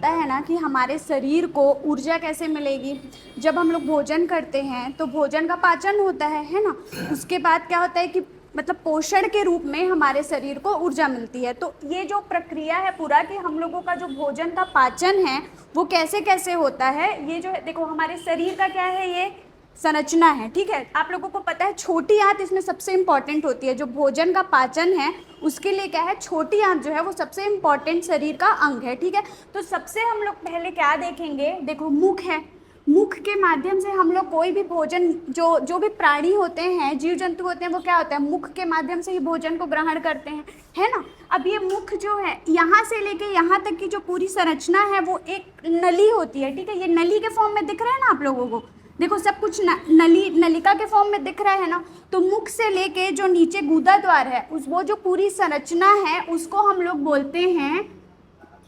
पता है ना कि हमारे शरीर को ऊर्जा कैसे मिलेगी। जब हम लोग भोजन करते हैं तो भोजन का पाचन होता है ना। उसके बाद क्या होता है कि मतलब पोषण के रूप में हमारे शरीर को ऊर्जा मिलती है। तो ये जो प्रक्रिया है पूरा कि हम लोगों का जो भोजन का पाचन है वो कैसे कैसे होता है, ये जो है देखो हमारे शरीर का क्या है, ये संरचना है। ठीक है, आप लोगों को पता है छोटी आंत इसमें सबसे इंपॉर्टेंट होती है। जो भोजन का पाचन है उसके लिए क्या है, छोटी आंत जो है वो सबसे इंपॉर्टेंट शरीर का अंग है। ठीक है, तो सबसे हम लोग पहले क्या देखेंगे, देखो मुख है। मुख के माध्यम से हम लोग कोई भी भोजन, जो भी प्राणी होते हैं, जीव जंतु होते हैं, वो क्या होता है, मुख के माध्यम से ही भोजन को ग्रहण करते हैं, है ना। अब ये मुख जो है यहाँ से लेके यहाँ तक की जो पूरी संरचना है वो एक नली होती है। ठीक है, ये नली के फॉर्म में दिख रहा है ना आप लोगों को, देखो सब कुछ नलिका के फॉर्म में दिख रहा है ना। तो मुख से लेके जो नीचे गुदा द्वार है उस वो जो पूरी संरचना है उसको हम लोग बोलते हैं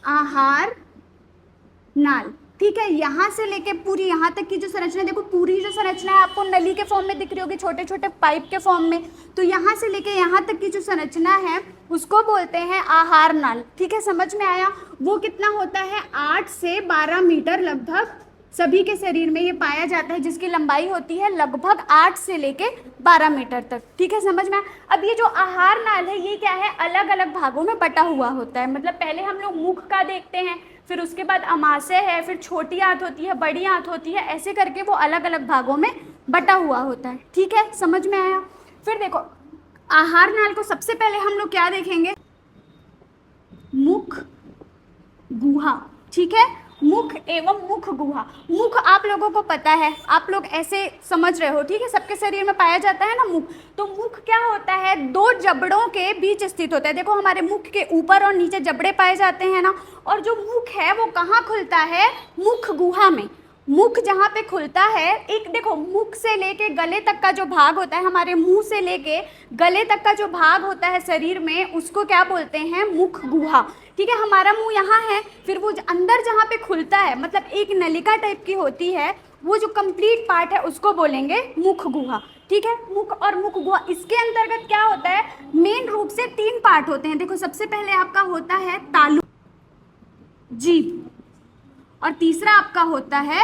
आहार नाल। ठीक है, यहाँ से लेके पूरी यहाँ तक की जो संरचना, देखो पूरी जो संरचना है आपको नली के फॉर्म में दिख रही होगी, छोटे छोटे पाइप के फॉर्म में। तो यहाँ से लेके यहाँ तक की जो संरचना है उसको बोलते हैं आहार नाल। ठीक है, समझ में आया। वो कितना होता है, 8 से 12 मीटर लगभग सभी के शरीर में ये पाया जाता है, जिसकी लंबाई होती है लगभग 8 से लेके 12 मीटर तक। ठीक है, समझ में आया। अब ये जो आहार नाल है ये क्या है, अलग अलग भागों में बटा हुआ होता है। मतलब पहले हम लोग मुख का देखते हैं, फिर उसके बाद अमाशय है, फिर छोटी आंत होती है, बड़ी आंत होती है, ऐसे करके वो अलग अलग भागों में बटा हुआ होता है। ठीक है, समझ में आया। फिर देखो आहार नाल को सबसे पहले हम लोग क्या देखेंगे, मुख गुहा। ठीक है, मुख एवं मुख गुहा। मुख आप लोगों को पता है, आप लोग ऐसे समझ रहे हो। ठीक है, सबके शरीर में पाया जाता है ना मुख। तो मुख क्या होता है, 2 जबड़ों के बीच स्थित होता है। देखो हमारे मुख के ऊपर और नीचे जबड़े पाए जाते हैं ना, और जो मुख है वो कहाँ खुलता है, मुख गुहा में। मुख जहाँ पे खुलता है, एक देखो मुख से लेके गले तक का जो भाग होता है, हमारे मुंह से लेके गले तक का जो भाग होता है शरीर में, उसको क्या बोलते हैं, मुख गुहा। ठीक है, हमारा मुंह यहाँ है, फिर वो अंदर जहाँ पे खुलता है, मतलब एक नलिका टाइप की होती है, वो जो कंप्लीट पार्ट है उसको बोलेंगे मुख गुहा। ठीक है, मुख और मुख गुहा, इसके अंतर्गत क्या होता है, मेन रूप से 3 पार्ट होते हैं। देखो सबसे पहले आपका होता है तालु, जीभ, और तीसरा आपका होता है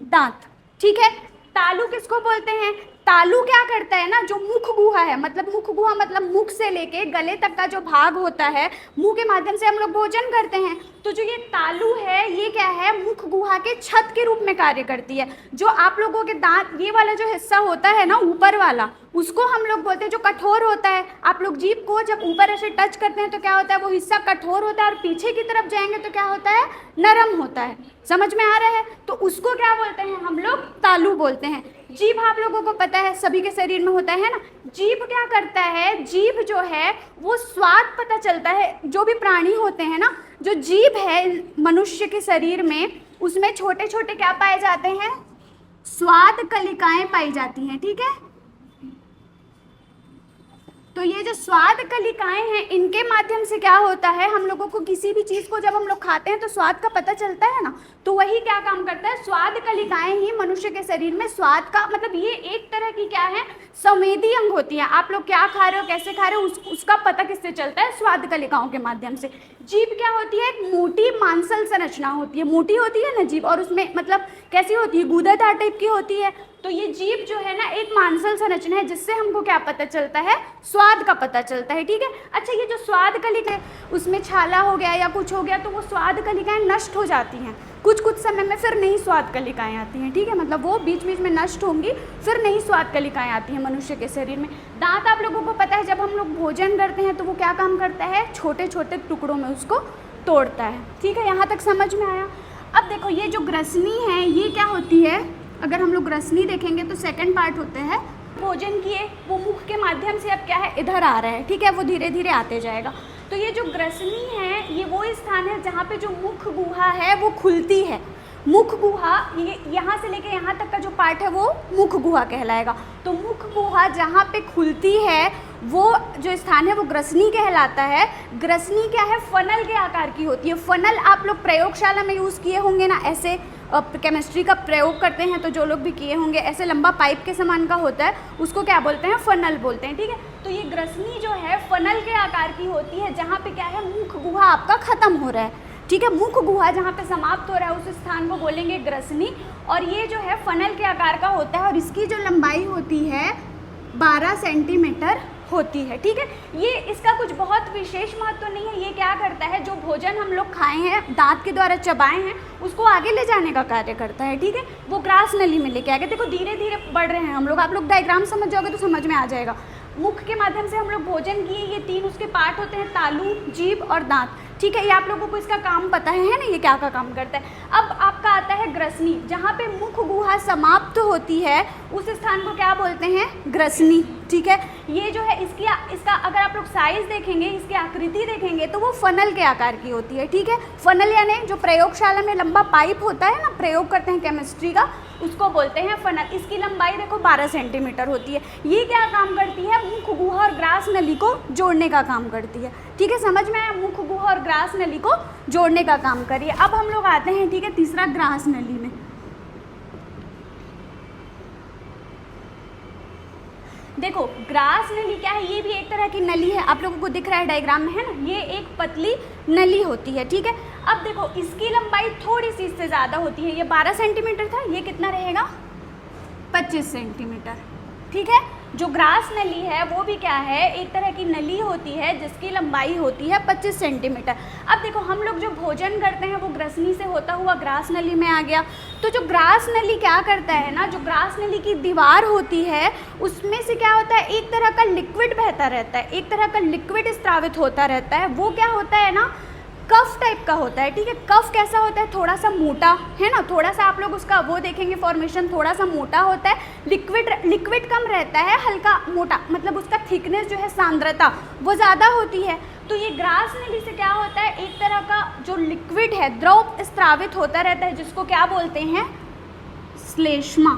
दांत। ठीक है, तालु किसको बोलते हैं, तालु क्या करता है ना, जो मुख गुहा है, मतलब मुख गुहा मतलब मुख से लेके गले तक का जो भाग होता है, मुंह के माध्यम से हम लोग भोजन करते हैं। तो जो ये तालु है ये क्या है, मुख गुहा के छत के रूप में कार्य करती है। जो आप लोगों के दांत, ये वाला जो हिस्सा होता है ना ऊपर वाला, उसको हम लोग बोलते हैं जो कठोर होता है। आप लोग जीभ को जब ऊपर ऐसे टच करते हैं तो क्या होता है, वो हिस्सा कठोर होता है, और पीछे की तरफ जाएंगे तो क्या होता है, नरम होता है। समझ में आ रहा है। तो उसको क्या बोलते हैं हम लोग, तालु बोलते हैं। जीभ आप लोगों को पता है सभी के शरीर में होता है ना। जीभ क्या करता है, जीभ जो है वो स्वाद पता चलता है। जो भी प्राणी होते हैं ना, जो जीभ है मनुष्य के शरीर में, उसमें छोटे छोटे क्या पाए जाते हैं, स्वाद कलिकाएं पाई जाती हैं। ठीक है, तो ये जो स्वाद कलिकाएं हैं इनके माध्यम से क्या होता है, हम लोगों को किसी भी चीज़ को जब हम लोग खाते हैं तो स्वाद का पता चलता है ना। तो वही क्या काम करता है, स्वाद कलिकाएं ही मनुष्य के शरीर में स्वाद का, मतलब ये एक तरह की क्या है, संवेदी अंग होती है। आप लोग क्या खा रहे हो, कैसे खा रहे हो, उसका पता किससे चलता है, स्वाद कलिकाओं के माध्यम से। जीभ क्या होती है, एक मोटी मांसल संरचना होती है, मोटी होती है ना जीभ, और उसमें मतलब कैसी होती है, गूदादार टाइप की होती है। तो ये जीभ जो है ना एक मांसल संरचना है, जिससे हमको क्या पता चलता है, स्वाद का पता चलता है। ठीक है, अच्छा ये जो स्वाद कलिका है उसमें छाला हो गया या कुछ हो गया तो वो स्वाद कलिकाएं नष्ट हो जाती हैं। कुछ समय में फिर नई स्वाद कलिकाएं आती हैं। ठीक है, मतलब वो बीच बीच में नष्ट होंगी, फिर नई स्वाद कलिकाएं आती हैं मनुष्य के शरीर में। दांत आप लोगों को पता है, जब हम लोग भोजन करते हैं तो वो क्या काम करता है, छोटे छोटे टुकड़ों में उसको तोड़ता है। ठीक है, यहाँ तक समझ में आया। अब देखो ये जो ग्रसनी है ये क्या होती है, अगर हम लोग ग्रसनी देखेंगे तो सेकंड पार्ट होते हैं, भोजन किए वो मुख के माध्यम से अब क्या है, इधर आ रहा है। ठीक है, वो धीरे धीरे आते जाएगा। तो ये जो ग्रसनी है ये वो स्थान है जहाँ पे जो मुख गुहा है वो खुलती है। मुख गुहा, ये यहाँ से लेके यहाँ तक का जो पार्ट है वो मुख गुहा कहलाएगा। तो मुख गुहा जहाँ पे खुलती है वो जो स्थान है वो ग्रसनी कहलाता है। ग्रसनी क्या है, फनल के आकार की होती है। फनल आप लोग प्रयोगशाला में यूज़ किए होंगे ना, ऐसे केमिस्ट्री का प्रयोग करते हैं तो जो लोग भी किए होंगे, ऐसे लंबा पाइप के समान का होता है, उसको क्या बोलते हैं, फनल बोलते हैं। ठीक है, तो ये ग्रसनी जो है फनल के आकार की होती है, जहाँ पे क्या है, मुख गुहा आपका खत्म हो रहा है। ठीक है। मुख गुहा जहाँ पे समाप्त हो रहा है उस स्थान को बोलेंगे ग्रसनी, और ये जो है फनल के आकार का होता है और इसकी जो लंबाई होती है 12 सेंटीमीटर होती है, ठीक है। ये इसका कुछ बहुत विशेष महत्व नहीं है। ये क्या करता है, जो भोजन हम लोग खाए हैं, दांत के द्वारा चबाए हैं, उसको आगे ले जाने का कार्य करता है, ठीक है। वो ग्रास नली में लेके आएगा। देखो धीरे धीरे बढ़ रहे हैं हम लोग, आप लोग डायग्राम समझ जाओगे तो समझ में आ जाएगा। मुख के माध्यम से हम लोग भोजन किए, ये 3 उसके पार्ट होते हैं, तालू, जीभ और दांत, ठीक है। ये आप लोगों को इसका काम पता है ना, ये क्या का काम करता है। अब आपका आता है ग्रसनी, जहाँ पे मुख गुहा समाप्त होती है उस स्थान को क्या बोलते हैं, ग्रसनी, ठीक है। ये जो है इसका अगर आप लोग साइज देखेंगे, इसकी आकृति देखेंगे तो वो फनल के आकार की होती है, ठीक है। फनल यानी जो प्रयोगशाला में लंबा पाइप होता है ना, प्रयोग करते हैं केमिस्ट्री का, उसको बोलते हैं फनल। इसकी लंबाई देखो 12 सेंटीमीटर होती है। ये क्या काम करती है, मुख गुहा और ग्रास नली को जोड़ने का काम करती है, ठीक है। समझ में आया, मुख गुहा और ग्रास नली को जोड़ने का काम करिए। अब हम लोग आते हैं, ठीक है, तीसरा ग्रास नली में। देखो ग्रास नली क्या है, ये भी एक तरह की नली है, आप लोगों को दिख रहा है डायग्राम में, है ना। ये एक पतली नली होती है, ठीक है। अब देखो इसकी लंबाई थोड़ी सी इससे ज़्यादा होती है, ये 12 सेंटीमीटर था, ये कितना रहेगा, 25 सेंटीमीटर, ठीक है। जो ग्रास नली है वो भी क्या है, एक तरह की नली होती है जिसकी लंबाई होती है 25 सेंटीमीटर। अब देखो हम लोग जो भोजन करते हैं वो ग्रसनी से होता हुआ ग्रास नली में आ गया। तो जो ग्रास नली क्या करता है ना, जो ग्रास नली की दीवार होती है उसमें से क्या होता है, एक तरह का लिक्विड बहता रहता है, एक तरह का लिक्विड स्रावित होता रहता है। वो क्या होता है ना, कफ टाइप का होता है, ठीक है। कफ कैसा होता है, थोड़ा सा मोटा, है ना, थोड़ा सा आप लोग उसका वो देखेंगे फॉर्मेशन, थोड़ा सा मोटा होता है। लिक्विड कम रहता है, हल्का मोटा, मतलब उसका थिकनेस जो है, सांद्रता वो ज़्यादा होती है। तो ये ग्रास नली से क्या होता है, एक तरह का जो लिक्विड है, द्रव स्रावित होता रहता है, जिसको क्या बोलते हैं, श्लेष्मा,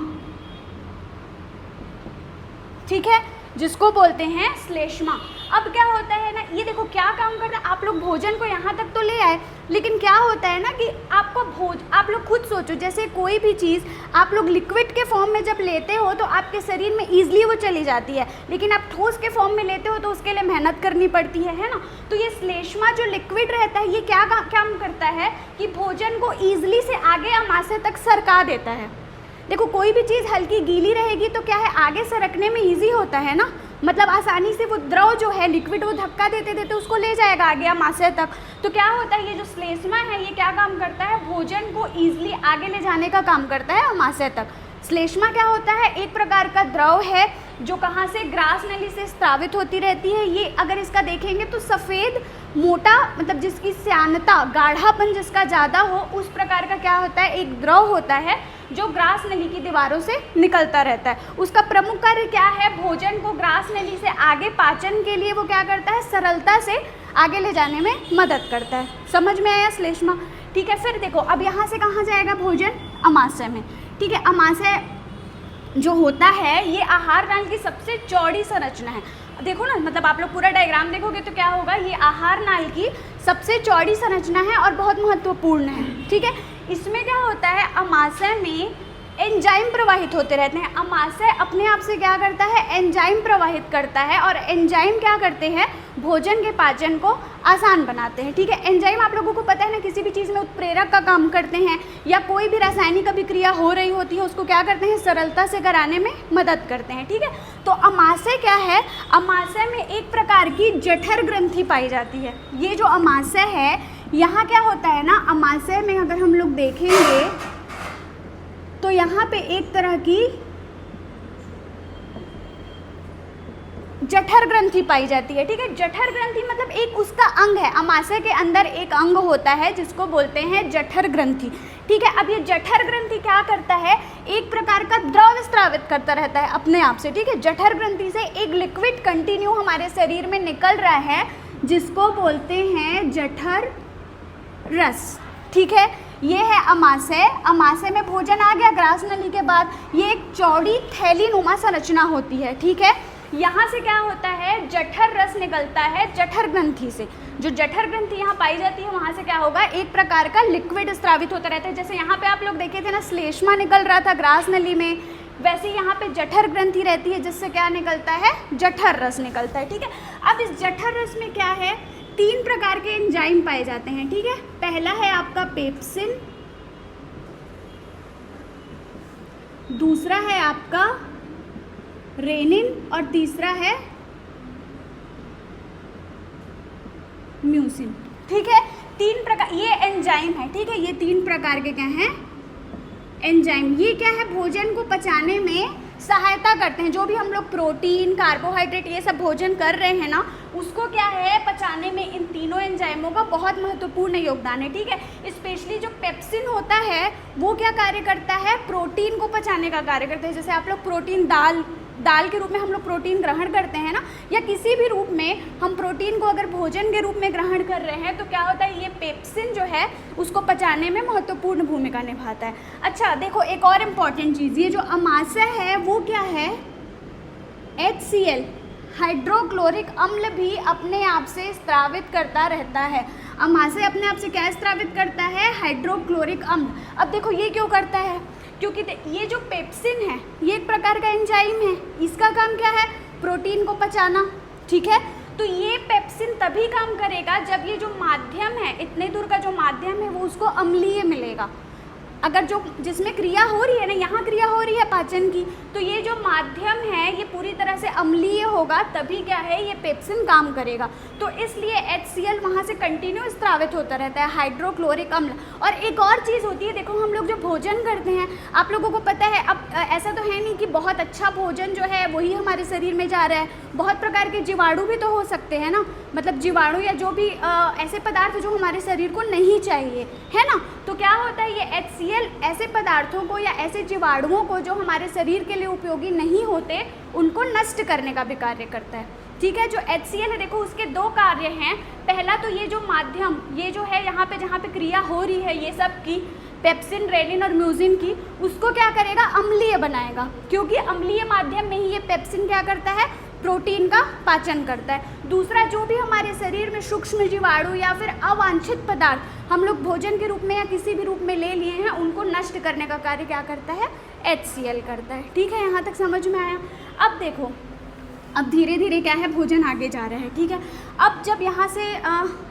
ठीक है, जिसको बोलते हैं श्लेष्मा। अब क्या होता है ना, ये देखो क्या काम करता है, आप लोग भोजन को यहाँ तक तो ले आए, लेकिन क्या होता है ना कि आपको आप लोग खुद सोचो, जैसे कोई भी चीज़ आप लोग लिक्विड के फॉर्म में जब लेते हो तो आपके शरीर में ईजिली वो चली जाती है, लेकिन आप ठोस के फॉर्म में लेते हो तो उसके लिए मेहनत करनी पड़ती है ना। तो ये श्लेष्मा जो लिक्विड रहता है, ये क्या काम करता है कि भोजन को ईजिली से आगे अमाशय तक सरका देता है। देखो कोई भी चीज़ हल्की गीली रहेगी तो क्या है, आगे सरकने में ईजी होता है ना, मतलब आसानी से वो द्रव जो है, लिक्विड, वो धक्का देते देते उसको ले जाएगा आगे अमाशय तक। तो क्या होता है, ये जो श्लेष्मा है ये क्या काम करता है, भोजन को ईजिली आगे ले जाने का काम करता है अमाशय तक। श्लेष्मा क्या होता है, एक प्रकार का द्रव है जो कहाँ से, ग्रास नली से स्रावित होती रहती है। ये अगर इसका देखेंगे तो सफ़ेद मोटा, मतलब जिसकी श्यानता, गाढ़ापन जिसका ज़्यादा हो, उस प्रकार का क्या होता है, एक द्रव होता है जो ग्रास नली की दीवारों से निकलता रहता है। उसका प्रमुख कार्य क्या है, भोजन को ग्रास नली से आगे पाचन के लिए वो क्या करता है, सरलता से आगे ले जाने में मदद करता है। समझ में आया श्लेष्मा, ठीक है। फिर देखो अब यहाँ से कहाँ जाएगा भोजन, अमाशय में, ठीक है। अमाशय जो होता है ये आहार नाल की सबसे चौड़ी संरचना है। देखो ना, मतलब आप लोग पूरा डायग्राम देखोगे तो क्या होगा, ये आहार नाल की सबसे चौड़ी संरचना है और बहुत महत्वपूर्ण है, ठीक है। इसमें क्या होता है, अमाशय में एंजाइम प्रवाहित होते रहते हैं। अमाशय अपने आप से क्या करता है, एंजाइम प्रवाहित करता है, और एंजाइम क्या करते हैं, भोजन के पाचन को आसान बनाते हैं, ठीक है। एंजाइम आप लोगों को पता है ना, किसी भी चीज़ में उत्प्रेरक का काम करते हैं, या कोई भी रासायनिक अभिक्रिया हो रही होती है उसको क्या करते हैं, सरलता से कराने में मदद करते हैं, ठीक है। तो अमाशय क्या है, अमाशय में एक प्रकार की जठर ग्रंथि पाई जाती है। ये जो अमाशय है, यहाँ क्या होता है ना, अमाशय में अगर हम लोग देखेंगे तो यहाँ पे एक तरह की जठर ग्रंथि पाई जाती है, ठीक है। जठर ग्रंथि मतलब एक उसका अंग है, अमाशय के अंदर एक अंग होता है जिसको बोलते हैं जठर ग्रंथि, ठीक है। अब ये जठर ग्रंथि क्या करता है, एक प्रकार का द्रव स्रावित करता रहता है अपने आप से, ठीक है। जठर ग्रंथि से एक लिक्विड कंटिन्यू हमारे शरीर में निकल रहा है जिसको बोलते हैं जठर रस, ठीक है। ये है अमाशय। अमाशय में भोजन आ गया ग्रास नली के बाद, ये एक चौड़ी थैली नुमा संरचना होती है, ठीक है। यहाँ से क्या होता है, जठर रस निकलता है जठर ग्रंथि से। जो जठर ग्रंथि यहाँ पाई जाती है वहाँ से क्या होगा, एक प्रकार का लिक्विड स्रावित होता रहता है। जैसे यहाँ पे आप लोग देखे थे ना, श्लेष्मा निकल रहा था ग्रास नली में, वैसे यहाँ पे जठर ग्रंथि रहती है जिससे क्या निकलता है, जठर रस निकलता है, ठीक है। अब इस जठर रस में क्या है तीन प्रकार के एंजाइम पाए जाते हैं, ठीक है। पहला है आपका पेप्सिन, दूसरा है आपका रेनिन और तीसरा है म्यूसिन, ठीक है। तीन प्रकार ये एंजाइम है, ठीक है। ये तीन प्रकार के क्या हैं, एंजाइम। ये क्या है, भोजन को पचाने में सहायता करते हैं। जो भी हम लोग प्रोटीन, कार्बोहाइड्रेट ये सब भोजन कर रहे हैं ना, उसको क्या है पचाने में इन तीनों एंजाइमों का बहुत महत्वपूर्ण योगदान है, ठीक है। स्पेशली जो पेप्सिन होता है वो क्या कार्य करता है, प्रोटीन को पचाने का कार्य करता है। जैसे आप लोग प्रोटीन दाल के रूप में हम लोग प्रोटीन ग्रहण करते हैं ना, या किसी भी रूप में हम प्रोटीन को अगर भोजन के रूप में ग्रहण कर रहे हैं तो क्या होता है, ये पेप्सिन जो है उसको पचाने में महत्वपूर्ण भूमिका निभाता है। अच्छा देखो, एक और इम्पॉर्टेंट चीज़, ये जो अमाशय है वो क्या है, HCl हाइड्रोक्लोरिक अम्ल भी अपने आप से स्रावित करता रहता है। अमाशय अपने आप से क्या स्रावित करता है, हाइड्रोक्लोरिक अम्ल। अब देखो ये क्यों करता है, क्योंकि ये जो पेप्सिन है ये एक प्रकार का एंजाइम है, इसका काम क्या है, प्रोटीन को पचाना, ठीक है। तो ये पेप्सिन तभी काम करेगा जब ये जो माध्यम है, इतने दूर का जो माध्यम है वो उसको अम्लीय मिलेगा। अगर जो जिसमें क्रिया हो रही है ना, यहाँ क्रिया हो रही है पाचन की, तो ये जो माध्यम है ये पूरी तरह से अम्लीय होगा, तभी क्या है ये पेप्सिन काम करेगा। तो इसलिए HCl वहाँ से कंटिन्यू स्रावित होता रहता है, हाइड्रोक्लोरिक अम्ल। और एक और चीज़ होती है, देखो हम लोग जो भोजन करते हैं, आप लोगों को पता है, अब ऐसा तो है नहीं कि बहुत अच्छा भोजन जो है वही हमारे शरीर में जा रहा है। बहुत प्रकार के जीवाणु भी तो हो सकते हैं ना, मतलब जीवाणु या जो भी ऐसे पदार्थ जो हमारे शरीर को नहीं चाहिए, है ना। तो क्या होता है, ये HCl ऐसे पदार्थों को या ऐसे जीवाणुओं को जो हमारे शरीर के लिए उपयोगी नहीं होते, उनको नष्ट करने का भी कार्य करता है, ठीक है। जो HCl है देखो, उसके दो कार्य हैं। पहला तो ये जो माध्यम, ये जो है यहाँ पे जहाँ पे क्रिया हो रही है ये सब की, पेप्सिन, रेनिन और म्यूसिन की, उसको क्या करेगा, अम्लीय बनाएगा, क्योंकि अम्लीय माध्यम में ही ये पेप्सिन क्या करता है, प्रोटीन का पाचन करता है। दूसरा, जो भी हमारे शरीर में सूक्ष्म जीवाणु या फिर अवांछित पदार्थ हम लोग भोजन के रूप में या किसी भी रूप में ले लिए हैं, उनको नष्ट करने का कार्य क्या करता है, HCl करता है, ठीक है। यहाँ तक समझ में आया। अब देखो, अब धीरे धीरे क्या है, भोजन आगे जा रहा है, ठीक है। अब जब यहाँ से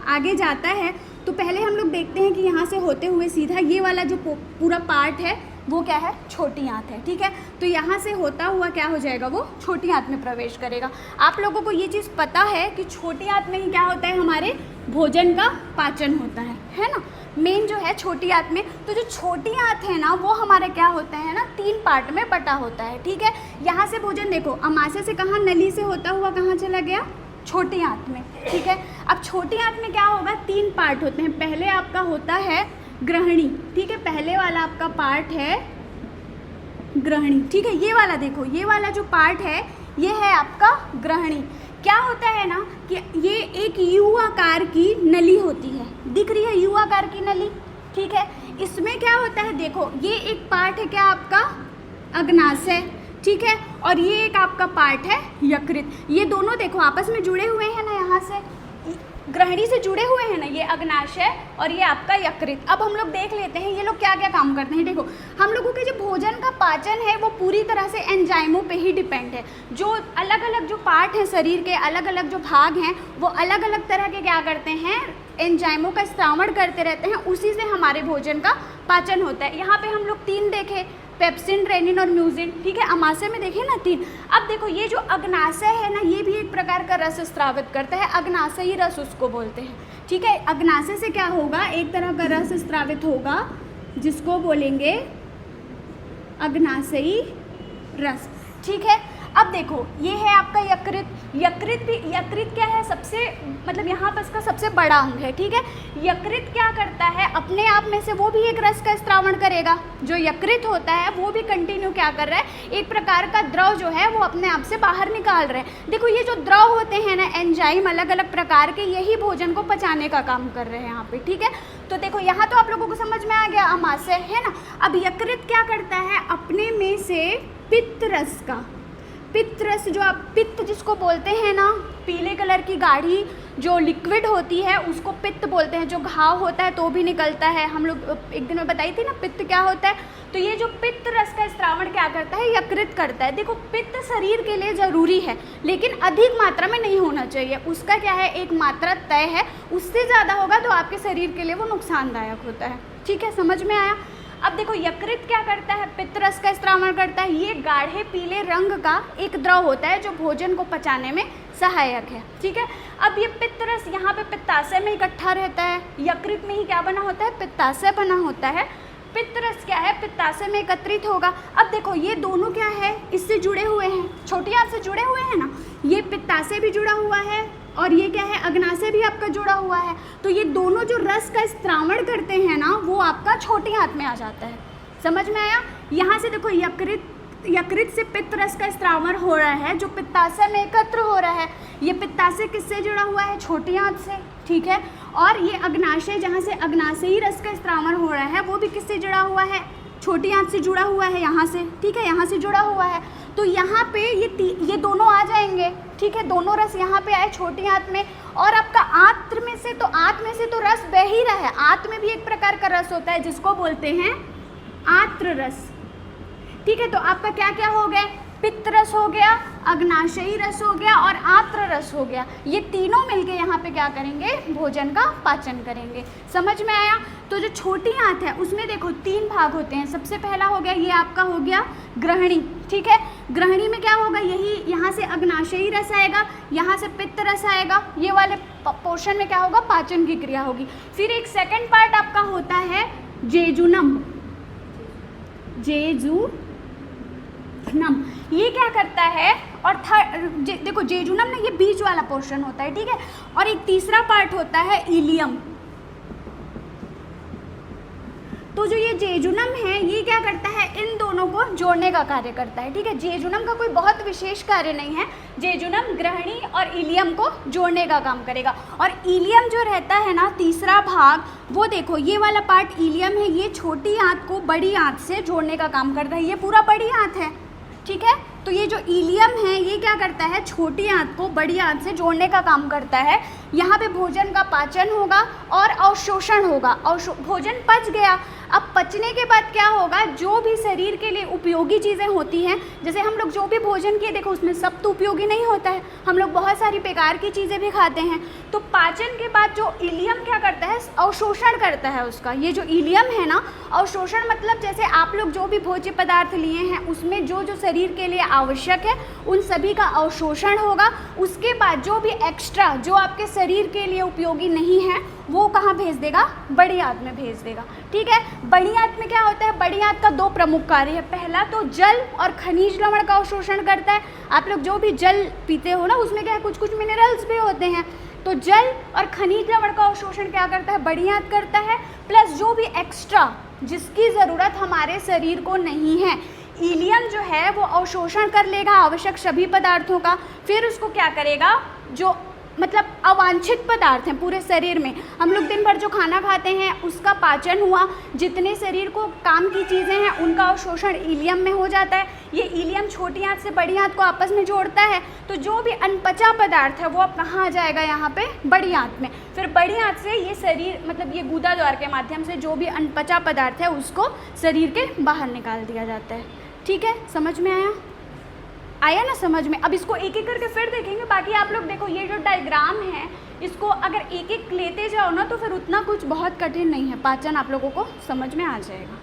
आगे जाता है तो पहले हम लोग देखते हैं कि यहाँ से होते हुए सीधा ये वाला जो पूरा पार्ट है वो क्या है, छोटी आंत है, ठीक है। तो यहाँ से होता हुआ क्या हो जाएगा, वो छोटी आंत में प्रवेश करेगा। आप लोगों को ये चीज़ पता है कि छोटी आंत में ही क्या होता है, हमारे भोजन का पाचन होता है ना, मेन जो है छोटी आंत में। तो जो छोटी आंत है ना, वो हमारे क्या होता है ना, तीन पार्ट में बटा होता है, ठीक है। यहाँ से भोजन देखो, अमाशय से कहाँ, नली से होता हुआ कहाँ चला गया, छोटी आंत में, ठीक है। अब छोटी आंत में क्या होगा, तीन पार्ट होते हैं। पहले आपका होता है ग्रहणी, ठीक है, पहले वाला आपका पार्ट है ग्रहणी, ठीक है। ये वाला देखो, ये वाला जो पार्ट है ये है आपका ग्रहणी। क्या होता है ना कि ये एक यू आकार की नली होती है, दिख रही है यू आकार की नली, ठीक है। इसमें क्या होता है, देखो ये एक पार्ट है क्या आपका, अग्नाशय, ठीक है, और ये एक आपका पार्ट है यकृत। ये दोनों देखो आपस में जुड़े हुए हैं ना, यहाँ से ग्रहणी से जुड़े हुए हैं ना, ये अग्नाशय और ये आपका यकृत। अब हम लोग देख लेते हैं ये लोग क्या क्या काम करते हैं। देखो, हम लोगों के जो भोजन का पाचन है वो पूरी तरह से एंजाइमों पे ही डिपेंड है। जो अलग अलग जो पार्ट हैं शरीर के, अलग अलग जो भाग हैं, वो अलग अलग तरह के क्या करते हैं, एंजाइमों का श्रावण करते रहते हैं, उसी से हमारे भोजन का पाचन होता है। यहाँ पे हम लोग तीन देखे, पेप्सिन, रेनिन और म्यूसिन, ठीक है। अमाशय में देखे ना तीन। अब देखो ये जो अग्नाशय है ना, ये भी एक प्रकार का रस स्रावित करता है, अग्नाशयी रस उसको बोलते हैं, ठीक है। अग्नाशय से क्या होगा, एक तरह का रस स्रावित होगा जिसको बोलेंगे अग्नाशयी रस, ठीक है। अब देखो ये है आपका यकृत। यकृत क्या है, सबसे मतलब यहाँ पर इसका सबसे बड़ा अंग है, ठीक है। यकृत क्या करता है, अपने आप में से वो भी एक रस का स्रावण करेगा। जो यकृत होता है वो भी कंटिन्यू क्या कर रहा है, एक प्रकार का द्रव जो है वो अपने आप से बाहर निकाल रहे हैं। देखो ये जो द्रव होते हैं ना, एंजाइम अलग अलग प्रकार के, यही भोजन को पचाने का काम कर रहे हैं यहाँ पे, ठीक है। तो देखो यहाँ तो आप लोगों को समझ में आ गया, अमाशय है ना। अब यकृत क्या करता है, अपने में से पित्त रस का, पित्त रस, जो आप पित्त जिसको बोलते हैं ना, पीले कलर की गाढ़ी जो लिक्विड होती है उसको पित्त बोलते हैं। जो घाव होता है तो भी निकलता है, हम लोग एक दिन में बताई थी ना पित्त क्या होता है। तो ये जो पित्त रस का स्त्रावण क्या करता है, यकृत करता है। देखो पित्त शरीर के लिए ज़रूरी है लेकिन अधिक मात्रा में नहीं होना चाहिए, उसका क्या है एक मात्रा तय है, उससे ज़्यादा होगा तो आपके शरीर के लिए वो नुकसानदायक होता है। ठीक है, समझ में आया। अब देखो यकृत क्या करता है, पित्त रस का स्त्रावण करता है। ये गाढ़े पीले रंग का एक द्रव होता है जो भोजन को पचाने में सहायक है। ठीक है, अब ये पित्त रस यहाँ पे पित्ताशय में इकट्ठा रहता है, यकृत में ही क्या बना होता है, पित्ताशय बना होता है। पित्त रस क्या है, पित्ताशय में एकत्रित होगा। अब देखो ये दोनों क्या है, इससे जुड़े हुए हैं, छोटी आंत से जुड़े हुए हैं ना, ये पित्ताशय भी जुड़ा हुआ है और ये क्या है, अग्नाशय भी आपका जुड़ा हुआ है। तो ये दोनों जो रस का स्त्रावण करते हैं ना, वो आपका छोटी आंत में आ जाता है। समझ में आया। यहाँ से देखो यकृत से पित्त रस का स्त्रावण हो रहा है जो पित्ताशय में एकत्र हो रहा है। ये पित्ताशय किससे जुड़ा हुआ है, छोटी आंत से। ठीक है, और ये अग्नाशय, जहाँ से अग्नाशयी रस का स्त्रावण हो रहा है, वो भी किससे जुड़ा हुआ है, छोटी आंत से जुड़ा हुआ है, यहाँ से। ठीक है, यहाँ से जुड़ा हुआ है। तो यहाँ पे ये दोनों आ जाएंगे। ठीक है, दोनों रस यहाँ पे आए छोटी आंत में, और आपका आंत में से तो रस बह ही रहा है। आंत में भी एक प्रकार का रस होता है जिसको बोलते हैं आंत्र रस। ठीक है, तो आपका क्या क्या हो गया, पित्त रस हो गया, अग्नाशयी रस हो गया और आंत्र रस हो गया। ये तीनों मिलके यहाँ पे क्या करेंगे, भोजन का पाचन करेंगे। समझ में आया। तो जो छोटी आंत है उसमें देखो 3 भाग होते हैं। सबसे पहला हो गया, ये आपका हो गया ग्रहणी। ठीक है, ग्रहणी में क्या होगा, यही यहाँ से अग्नाशयी रस आएगा, यहाँ से पित्त रस आएगा, ये वाले पोर्शन में क्या होगा, पाचन की क्रिया होगी। फिर एक सेकेंड पार्ट आपका होता है जेजुनम। जेजुनम ये क्या करता है, और देखो जेजुनम ना, ये बीच वाला पोर्शन होता है। ठीक है, और एक तीसरा पार्ट होता है इलियम। तो जो ये जेजुनम है ये क्या करता है, इन दोनों को जोड़ने का कार्य करता है। ठीक है, जेजुनम का कोई बहुत विशेष कार्य नहीं है। जेजुनम ग्रहणी और इलियम को जोड़ने का काम करेगा। और इलियम जो रहता है ना, तीसरा भाग, वो देखो ये वाला पार्ट इलियम है, ये छोटी आंत को बड़ी आंत से जोड़ने का काम करता है। ये पूरा बड़ी आंत है। ठीक है, तो ये जो इलियम है ये क्या करता है, छोटी आंत को बड़ी आंत से जोड़ने का काम करता है। यहाँ पे भोजन का पाचन होगा और अवशोषण होगा। भोजन पच गया, अब पचने के बाद क्या होगा, जो भी शरीर के लिए उपयोगी चीज़ें होती हैं, जैसे हम लोग जो भी भोजन किए, देखो उसमें सब तो उपयोगी नहीं होता है, हम लोग बहुत सारी बेकार की चीज़ें भी खाते हैं। तो पाचन के बाद जो इलियम क्या करता है, अवशोषण करता है उसका। ये जो इलियम है ना, अवशोषण मतलब जैसे आप लोग जो भी भोज्य पदार्थ लिए हैं उसमें जो जो शरीर के लिए आवश्यक है उन सभी का अवशोषण होगा। उसके बाद जो भी एक्स्ट्रा, जो आपके शरीर के लिए उपयोगी नहीं है, वो कहाँ भेज देगा, बड़ी आंत में भेज देगा। ठीक है, बड़ी आंत में क्या होता है, बड़ी आंत का 2 प्रमुख कार्य है। पहला तो जल और खनिज लवण का अवशोषण करता है। आप लोग जो भी जल पीते हो ना, उसमें क्या है, कुछ कुछ मिनरल्स भी होते हैं। तो जल और खनिज लवण का अवशोषण क्या करता है, बड़ी आंत करता है। प्लस जो भी एक्स्ट्रा जिसकी ज़रूरत हमारे शरीर को नहीं है, इलियम जो है वो अवशोषण कर लेगा आवश्यक सभी पदार्थों का। फिर उसको क्या करेगा, जो मतलब अवांछित पदार्थ हैं पूरे शरीर में, हम लोग दिन भर जो खाना खाते हैं उसका पाचन हुआ, जितने शरीर को काम की चीज़ें हैं उनका अवशोषण इलियम में हो जाता है। ये इलियम छोटी आंत से बड़ी आंत को आपस में जोड़ता है। तो जो भी अनपचा पदार्थ है वो अब कहाँ आ जाएगा, यहाँ पे बड़ी आंत में। फिर बड़ी आंत से ये शरीर, मतलब ये गुदा द्वार के माध्यम से जो भी अनपचा पदार्थ है उसको शरीर के बाहर निकाल दिया जाता है। ठीक है, समझ में आया ना समझ में। अब इसको एक एक करके फिर देखेंगे। बाकी आप लोग देखो ये जो डायग्राम है, इसको अगर एक एक लेते जाओ ना तो फिर उतना कुछ बहुत कठिन नहीं है, पाचन आप लोगों को समझ में आ जाएगा।